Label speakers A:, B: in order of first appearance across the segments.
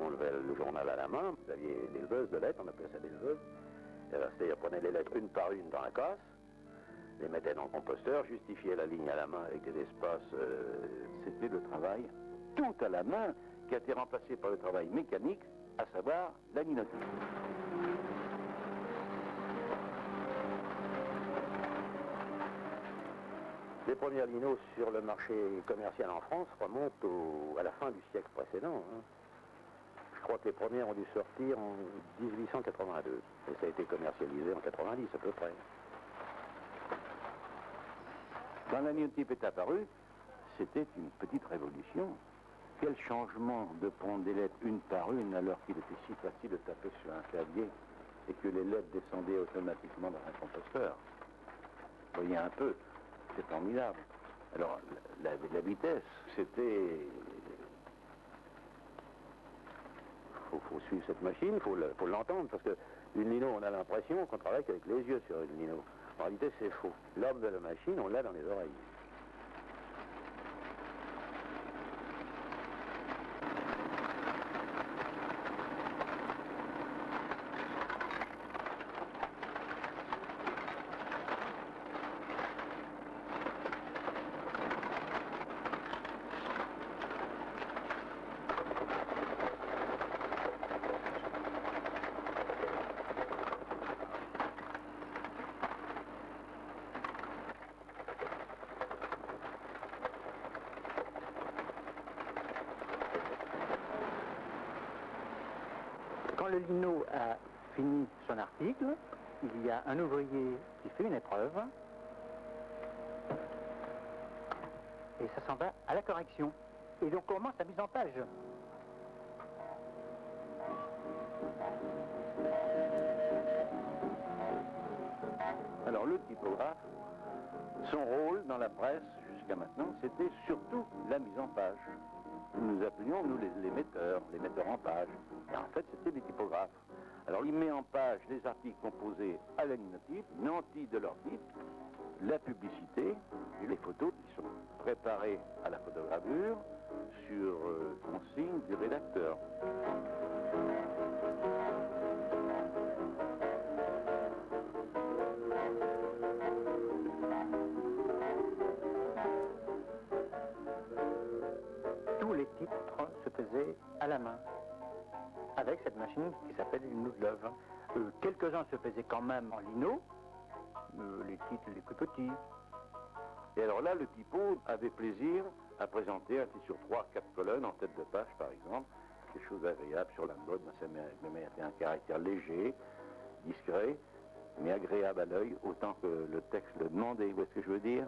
A: On levait le journal à la main, vous aviez des leveuses de lettres, on appelait ça des leveuses. C'est-à-dire prenait les lettres une par une dans la casse, les mettait dans le composteur, justifiait la ligne à la main avec des espaces. C'était le travail tout à la main qui a été remplacé par le travail mécanique, à savoir la linotype. Les premières linos sur le marché commercial en France remontent à la fin du siècle précédent. Je crois que les premières ont dû sortir en 1882. Et ça a été commercialisé en 90 à peu près. Quand la linotype est apparue, c'était une petite révolution. Quel changement de prendre des lettres une par une alors qu'il était si facile de taper sur un clavier et que les lettres descendaient automatiquement dans un composteur. Vous voyez un peu, c'est formidable. Alors, la vitesse, c'était... Il faut suivre cette machine, il faut l'entendre, parce qu'une lino, on a l'impression qu'on travaille avec les yeux sur une lino. En réalité, c'est faux. L'homme de la machine, on l'a dans les oreilles.
B: Quand le lino a fini son article, il y a un ouvrier qui fait une épreuve et ça s'en va à la correction. Et donc on commence la mise en page.
A: Alors le typographe, son rôle dans la presse jusqu'à maintenant, c'était surtout la mise en page. Nous appelions, nous, les metteurs en page. Et en fait, c'était des typographes. Alors, il met en page les articles composés à la linotype, nantis de leur type, la publicité, et les photos qui sont préparées à la photogravure sur consigne du rédacteur.
B: Tous les titres se faisaient à la main, avec cette machine qui s'appelle une Ludlove. Quelques-uns se faisaient quand même en lino, les titres les plus petits.
A: Et alors là, le typo avait plaisir à présenter un titre sur 3-4 colonnes en tête de page, par exemple, quelque chose d'agréable sur la mode. Ça mettait un caractère léger, discret, mais agréable à l'œil, autant que le texte le demandait. Vous voyez ce que je veux dire?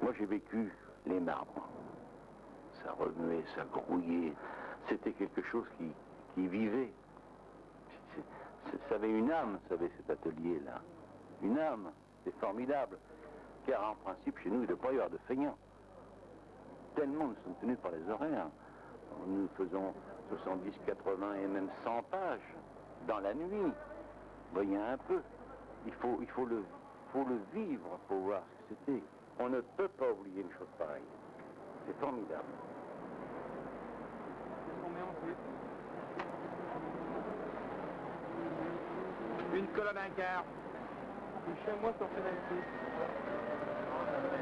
A: Moi, j'ai vécu les marbres. Ça remuait, ça grouillait. C'était quelque chose qui qui vivait. Ça avait une âme, vous savez, cet atelier-là. Une âme, c'est formidable. Car en principe, chez nous, il ne doit pas y avoir de feignants. Tellement nous sommes tenus par les horaires. Nous faisons 70, 80 et même 100 pages dans la nuit. Voyez un peu. Il faut le vivre pour voir ce que c'était. On ne peut pas oublier une chose pareille. C'est formidable.
C: Qu'est-ce qu'on met ensuite? Une colonne un quart. Chez moi, sur pénalité.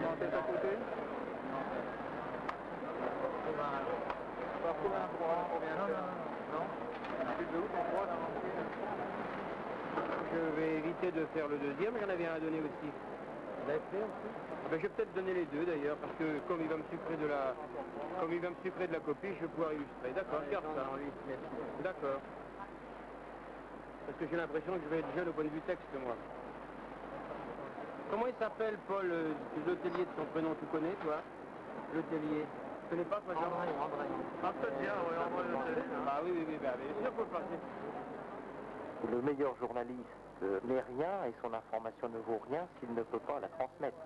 C: Non, t'es à côté? On va retrouver un 3, combien? Non? Plus de 2 ou 3 dans l'entrée? Je vais éviter de faire le deuxième, il y en avait un à donner aussi. Vous l'avez fait aussi? Ben, je vais peut-être donner les deux d'ailleurs, parce que comme il va me sucrer de la, copie, je vais pouvoir illustrer. D'accord, garde ça. D'accord. Parce que j'ai l'impression que je vais être jeune au point de vue texte, moi. Comment il s'appelle, Paul, l'hôtelier de son prénom, tu connais, toi? L'hôtelier. Tu connais pas, toi, Jean? André. Ah, peut-être bien, oui, André l'hôtelier. Ah oui, bien sûr, faut le passer.
B: Le meilleur journaliste n'est rien et son information ne vaut rien s'il ne peut pas la transmettre.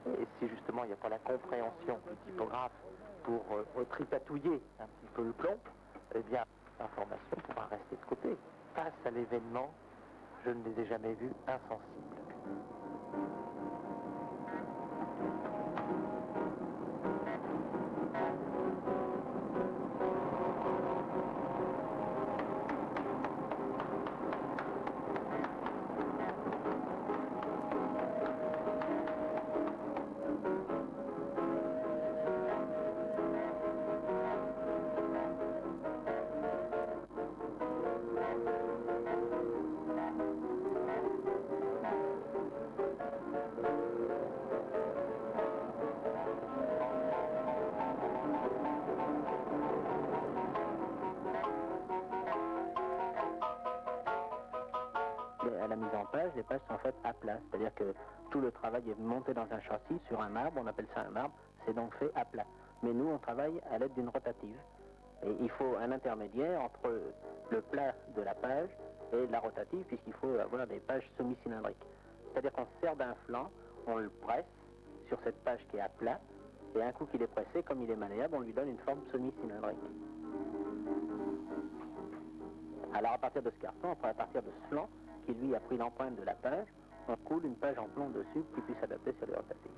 B: Et si justement il n'y a pas la compréhension du typographe pour tripatouiller un petit peu le plomb, eh bien l'information pourra rester de côté. Face à l'événement, je ne les ai jamais vus insensibles. À la mise en page, les pages sont faites à plat, c'est-à-dire que tout le travail est monté dans un châssis sur un marbre, on appelle ça un marbre, c'est donc fait à plat. Mais nous, on travaille à l'aide d'une rotative. Et il faut un intermédiaire entre le plat de la page et la rotative, puisqu'il faut avoir des pages semi-cylindriques. C'est-à-dire qu'on se sert d'un flanc, on le presse sur cette page qui est à plat, et un coup qu'il est pressé, comme il est malléable, on lui donne une forme semi-cylindrique. Alors à partir de ce carton, on peut à partir de ce flanc, qui lui a pris l'empreinte de la page, on coule une page en plomb dessus qui puisse s'adapter sur les rotatives.